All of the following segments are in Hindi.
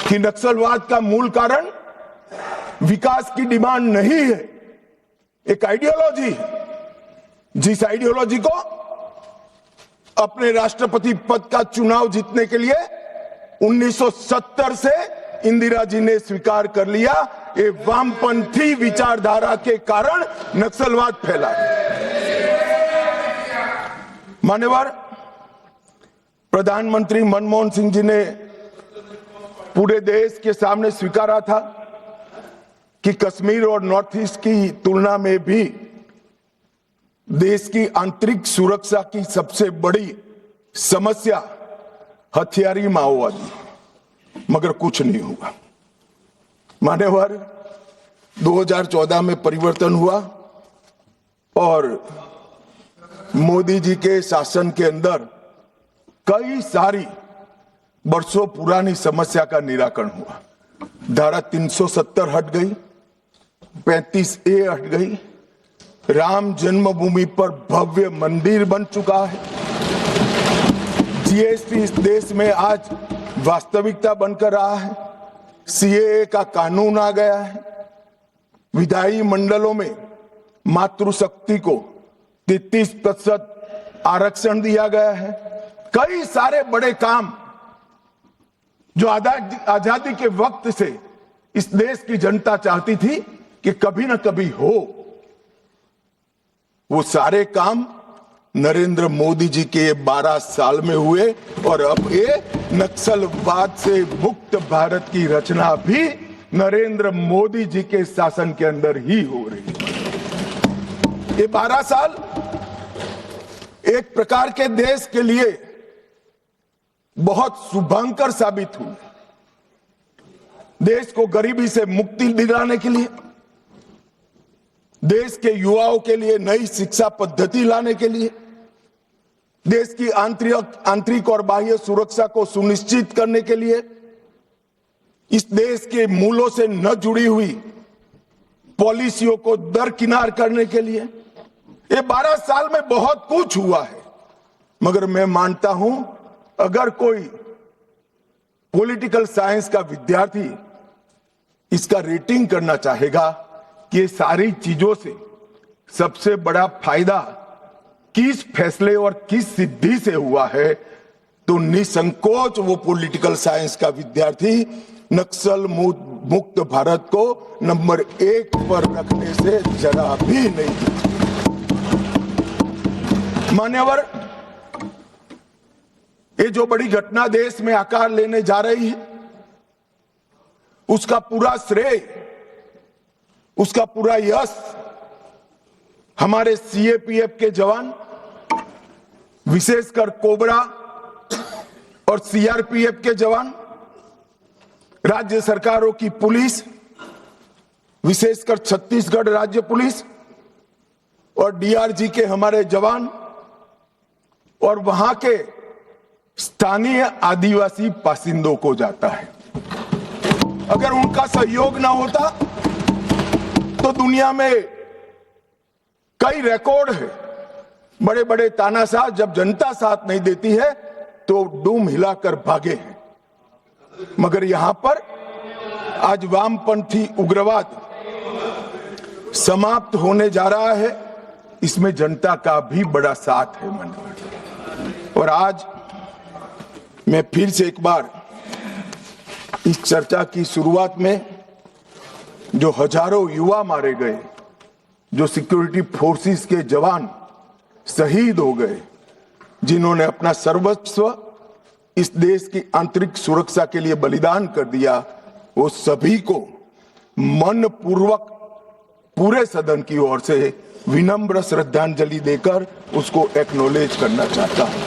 कि नक्सलवाद का मूल कारण विकास की डिमांड नहीं है, एक आइडियोलॉजी है। जिस आइडियोलॉजी को अपने राष्ट्रपति पद का चुनाव जीतने के लिए 1970 से इंदिरा जी ने स्वीकार कर लिया। ये वामपंथी विचारधारा के कारण नक्सलवाद फैला। मान्यवर प्रधानमंत्री मनमोहन सिंह जी ने पूरे देश के सामने स्वीकारा था कि कश्मीर और नॉर्थ ईस्ट की तुलना में भी देश की आंतरिक सुरक्षा की सबसे बड़ी समस्या हथियारी माओवादी, मगर कुछ नहीं हुआ। मान्यवर 2014 में परिवर्तन हुआ और मोदी जी के शासन के अंदर कई सारी वर्षों पुरानी समस्या का निराकरण हुआ। धारा 370 हट गई, 35A हट गई, राम जन्मभूमि पर भव्य मंदिर बन चुका है, जीएसटी इस देश में आज वास्तविकता बनकर रहा है, सीएए का कानून आ गया है, विधायी मंडलों में मातृशक्ति को 33% आरक्षण दिया गया है। कई सारे बड़े काम जो आजादी के वक्त से इस देश की जनता चाहती थी कि कभी ना कभी हो, वो सारे काम नरेंद्र मोदी जी के 12 साल में हुए। और अब ये नक्सलवाद से मुक्त भारत की रचना भी नरेंद्र मोदी जी के शासन के अंदर ही हो रही है। ये 12 साल एक प्रकार के देश के लिए बहुत शुभंकर साबित हुए। देश को गरीबी से मुक्ति दिलाने के लिए, देश के युवाओं के लिए नई शिक्षा पद्धति लाने के लिए, देश की आंतरिक और बाह्य सुरक्षा को सुनिश्चित करने के लिए, इस देश के मूलों से न जुड़ी हुई पॉलिसियों को दरकिनार करने के लिए ये 12 साल में बहुत कुछ हुआ है। मगर मैं मानता हूं अगर कोई पॉलिटिकल साइंस का विद्यार्थी इसका रेटिंग करना चाहेगा कि ये सारी चीजों से सबसे बड़ा फायदा किस फैसले और किस सिद्धि से हुआ है, तो निसंकोच वो पॉलिटिकल साइंस का विद्यार्थी नक्सल मुक्त भारत को नंबर 1 पर रखने से जरा भी नहीं। मान्यवर, ये जो बड़ी घटना देश में आकार लेने जा रही है, उसका पूरा श्रेय, उसका पूरा यश हमारे सीएपीएफ के जवान, विशेषकर कोबरा और सीआरपीएफ के जवान, राज्य सरकारों की पुलिस, विशेषकर छत्तीसगढ़ राज्य पुलिस और डीआरजी के हमारे जवान और वहां के स्थानीय आदिवासी बासिंदों को जाता है। अगर उनका सहयोग ना होता तो दुनिया में कई रिकॉर्ड है, बड़े बड़े तानाशाह जब जनता साथ नहीं देती है तो डूम हिलाकर भागे हैं। मगर यहां पर आज वामपंथी उग्रवाद समाप्त होने जा रहा है, इसमें जनता का भी बड़ा साथ है। और आज मैं फिर से एक बार इस चर्चा की शुरुआत में जो हजारों युवा मारे गए, जो सिक्योरिटी फोर्सेस के जवान शहीद हो गए, जिन्होंने अपना सर्वस्व इस देश की आंतरिक सुरक्षा के लिए बलिदान कर दिया, वो सभी को मन पूर्वक पूरे सदन की ओर से विनम्र श्रद्धांजलि देकर उसको एक्नॉलेज करना चाहता हूं।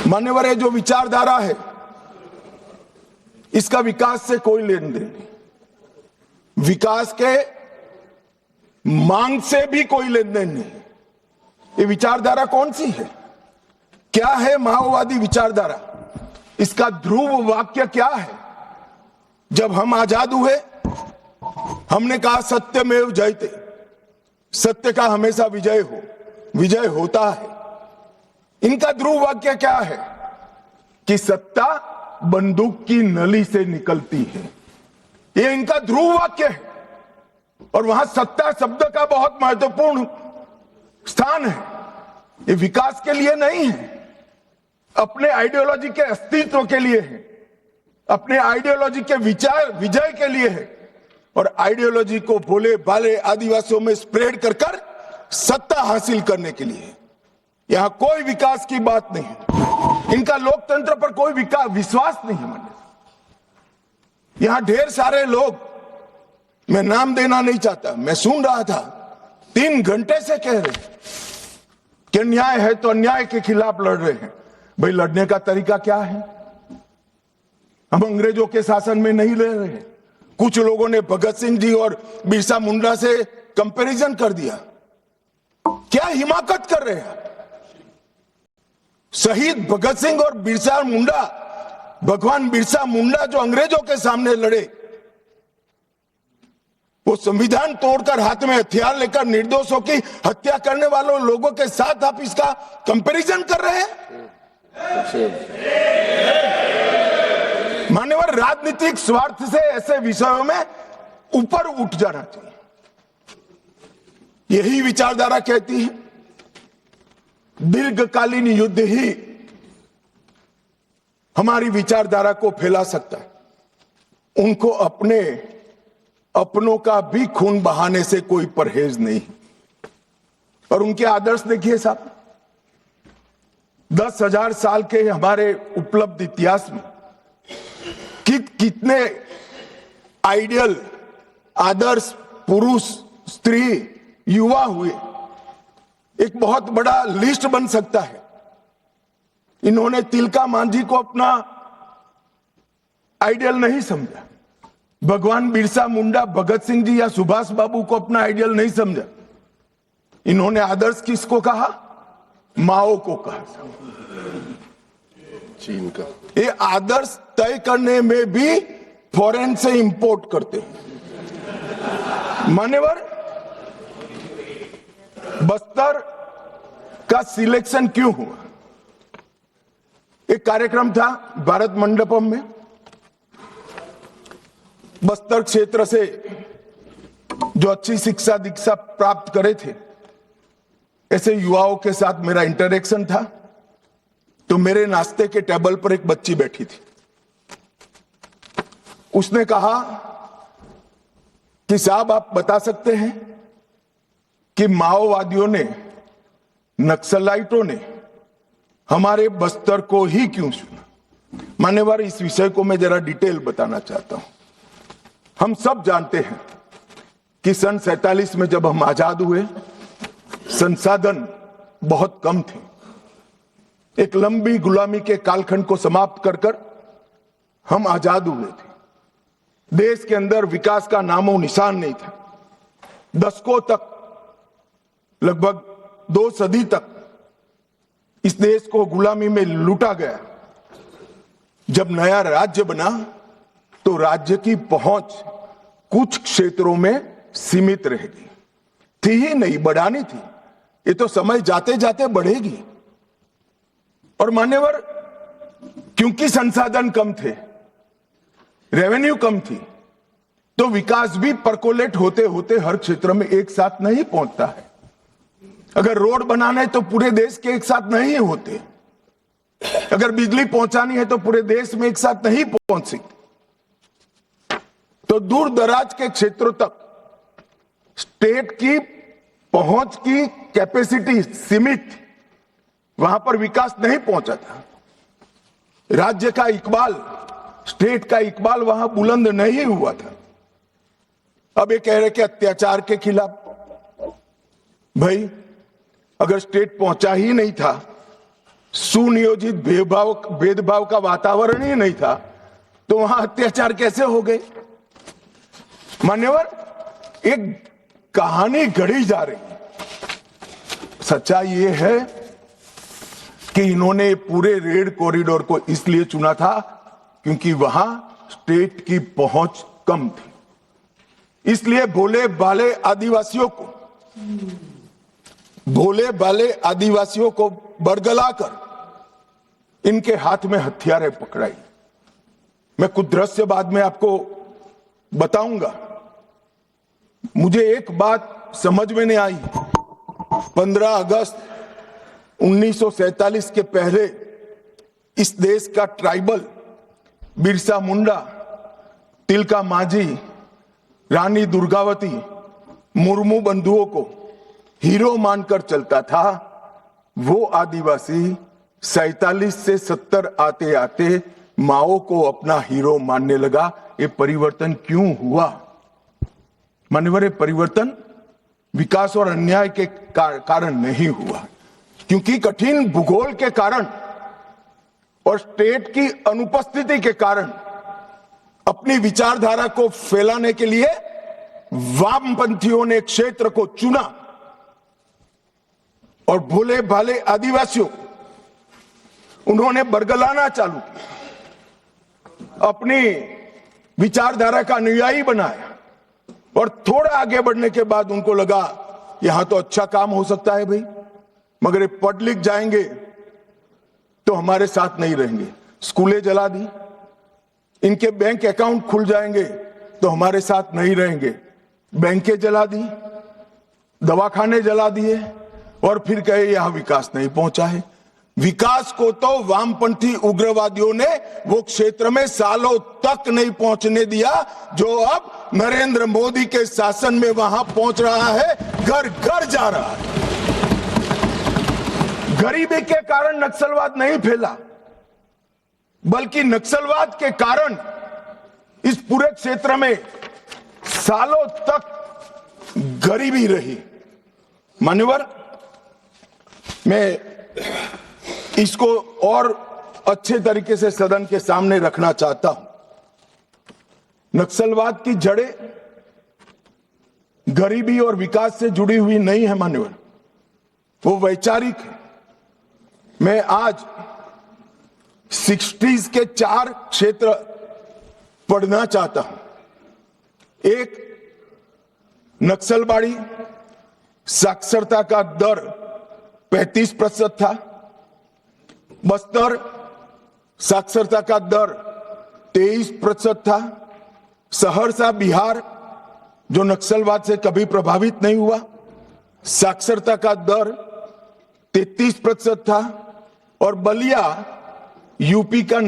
मान्यवर, ये जो विचारधारा है इसका विकास से कोई लेन देन नहीं, विकास के मांग से भी कोई लेन देन नहीं। ये विचारधारा कौन सी है? क्या है माओवादी विचारधारा? इसका ध्रुव वाक्य क्या है? जब हम आजाद हुए हमने कहा सत्यमेव जयते, सत्य का हमेशा विजय हो, विजय होता है। इनका ध्रुव वाक्य क्या है? कि सत्ता बंदूक की नली से निकलती है। ये इनका ध्रुव वाक्य है और वहां सत्ता शब्द का बहुत महत्वपूर्ण स्थान है। ये विकास के लिए नहीं है, अपने आइडियोलॉजी के अस्तित्व के लिए है, अपने आइडियोलॉजी के विचार विजय के लिए है और आइडियोलॉजी को भोले भाले आदिवासियों में स्प्रेड कर कर सत्ता हासिल करने के लिए। यहां कोई विकास की बात नहीं है, इनका लोकतंत्र पर कोई विश्वास नहीं है। यहां ढेर सारे लोग, मैं नाम देना नहीं चाहता, मैं सुन रहा था 3 घंटे से कह रहे हैं कि अन्याय है तो अन्याय के खिलाफ लड़ रहे हैं। भाई लड़ने का तरीका क्या है? हम अंग्रेजों के शासन में नहीं रह रहे हैं। कुछ लोगों ने भगत सिंह जी और बिरसा मुंडा से कंपैरिजन कर दिया। क्या हिमाकत कर रहे हैं? शहीद भगत सिंह और बिरसा मुंडा, भगवान बिरसा मुंडा जो अंग्रेजों के सामने लड़े, वो संविधान तोड़कर हाथ में हथियार लेकर निर्दोषों की हत्या करने वालों लोगों के साथ आप इसका कंपैरिजन कर रहे हैं? मान्यवर, राजनीतिक स्वार्थ से ऐसे विषयों में ऊपर उठ जाना चाहिए। यही विचारधारा कहती है दीर्घकालीन युद्ध ही हमारी विचारधारा को फैला सकता है। उनको अपनों का भी खून बहाने से कोई परहेज नहीं। और उनके आदर्श देखिए साहब, 10,000 साल के हमारे उपलब्ध इतिहास में कितने आइडियल आदर्श पुरुष, स्त्री, युवा हुए, एक बहुत बड़ा लिस्ट बन सकता है। इन्होंने तिलका मांझी को अपना आइडियल नहीं समझा, भगवान बिरसा मुंडा, भगत सिंह जी या सुभाष बाबू को अपना आइडियल नहीं समझा। इन्होंने आदर्श किसको कहा? माओ को कहा, चीन का। ये आदर्श तय करने में भी फॉरेन से इंपोर्ट करते हैं। मान्यवर, बस्तर का सिलेक्शन क्यों हुआ? एक कार्यक्रम था भारत मंडपम में, बस्तर क्षेत्र से जो अच्छी शिक्षा दीक्षा प्राप्त करे थे ऐसे युवाओं के साथ मेरा इंटरेक्शन था। तो मेरे नाश्ते के टेबल पर एक बच्ची बैठी थी। उसने कहा कि साहब आप बता सकते हैं कि माओवादियों ने, नक्सलाइटों ने हमारे बस्तर को ही क्यों चुना? मान्यवर, इस विषय को मैं जरा डिटेल बताना चाहता हूं। हम सब जानते हैं कि सन 47 में जब हम आजाद हुए, संसाधन बहुत कम थे। एक लंबी गुलामी के कालखंड को समाप्त कर कर हम आजाद हुए थे। देश के अंदर विकास का नामो निशान नहीं था। दशकों तक, लगभग 2 सदी तक इस देश को गुलामी में लूटा गया। जब नया राज्य बना तो राज्य की पहुंच कुछ क्षेत्रों में सीमित रहेगी, थी ही नहीं, बढ़ानी थी। ये तो समय जाते जाते बढ़ेगी। और मान्यवर, क्योंकि संसाधन कम थे, रेवेन्यू कम थी, तो विकास भी परकोलेट होते होते हर क्षेत्र में एक साथ नहीं पहुंचता है। अगर रोड बनाना है तो पूरे देश के एक साथ नहीं होते। अगर बिजली पहुंचानी है तो पूरे देश में एक साथ नहीं पहुंच सकती। तो दूर दराज के क्षेत्रों तक स्टेट की पहुंच की कैपेसिटी सीमित, वहां पर विकास नहीं पहुंचा था। राज्य का इकबाल, स्टेट का इकबाल वहां बुलंद नहीं हुआ था। अब ये कह रहे कि अत्याचार के खिलाफ, भाई अगर स्टेट पहुंचा ही नहीं था, सुनियोजित भेदभाव का वातावरण ही नहीं था, तो वहां अत्याचार कैसे हो गए? मान्यवर, एक कहानी गढ़ी जा रही है। सच्चाई ये है कि इन्होंने पूरे रेड कॉरिडोर को इसलिए चुना था क्योंकि वहां स्टेट की पहुंच कम थी। इसलिए भोले भाले आदिवासियों को बरगलाकर इनके हाथ में हथियारें पकड़ाई। मैं कुछ दृश्य बाद में आपको बताऊंगा। मुझे एक बात समझ में नहीं आई। 15 अगस्त 1947 के पहले इस देश का ट्राइबल बिरसा मुंडा, तिलका मांझी, रानी दुर्गावती मुर्मू बंधुओं को हीरो मानकर चलता था। वो आदिवासी 47 से 70 आते आते माओ को अपना हीरो मानने लगा। ये परिवर्तन क्यों हुआ? मान्यवर, ये परिवर्तन विकास और अन्याय के कारण नहीं हुआ, क्योंकि कठिन भूगोल के कारण और स्टेट की अनुपस्थिति के कारण अपनी विचारधारा को फैलाने के लिए वामपंथियों ने क्षेत्र को चुना और भोले भाले आदिवासियों उन्होंने बरगलाना चालू किया, अपनी विचारधारा का अनुयायी बनाया। और थोड़ा आगे बढ़ने के बाद उनको लगा यहां तो अच्छा काम हो सकता है भाई, मगर ये पढ़ लिख जाएंगे तो हमारे साथ नहीं रहेंगे। स्कूलें जला दी, इनके बैंक अकाउंट खुल जाएंगे तो हमारे साथ नहीं रहेंगे। बैंकें जला दी, दवाखाने जला दिए और फिर कहे यहां विकास नहीं पहुंचा है। विकास को तो वामपंथी उग्रवादियों ने वो क्षेत्र में सालों तक नहीं पहुंचने दिया, जो अब नरेंद्र मोदी के शासन में वहां पहुंच रहा है, घर घर जा रहा है। गरीबी के कारण नक्सलवाद नहीं फैला, बल्कि नक्सलवाद के कारण इस पूरे क्षेत्र में सालों तक गरीबी रही। मान्यवर, मैं इसको और अच्छे तरीके से सदन के सामने रखना चाहता हूं। नक्सलवाद की जड़ें गरीबी और विकास से जुड़ी हुई नहीं है मान्यवर, वो वैचारिक है। मैं आज 60s के 4 क्षेत्र पढ़ना चाहता हूं। एक, नक्सलबाड़ी साक्षरता का दर 35% था। बस्तर साक्षरता का दर 23% था। सहरसा बिहार, जो नक्सलवाद से कभी प्रभावित नहीं हुआ, साक्षरता का दर 33% था। और बलिया यूपी का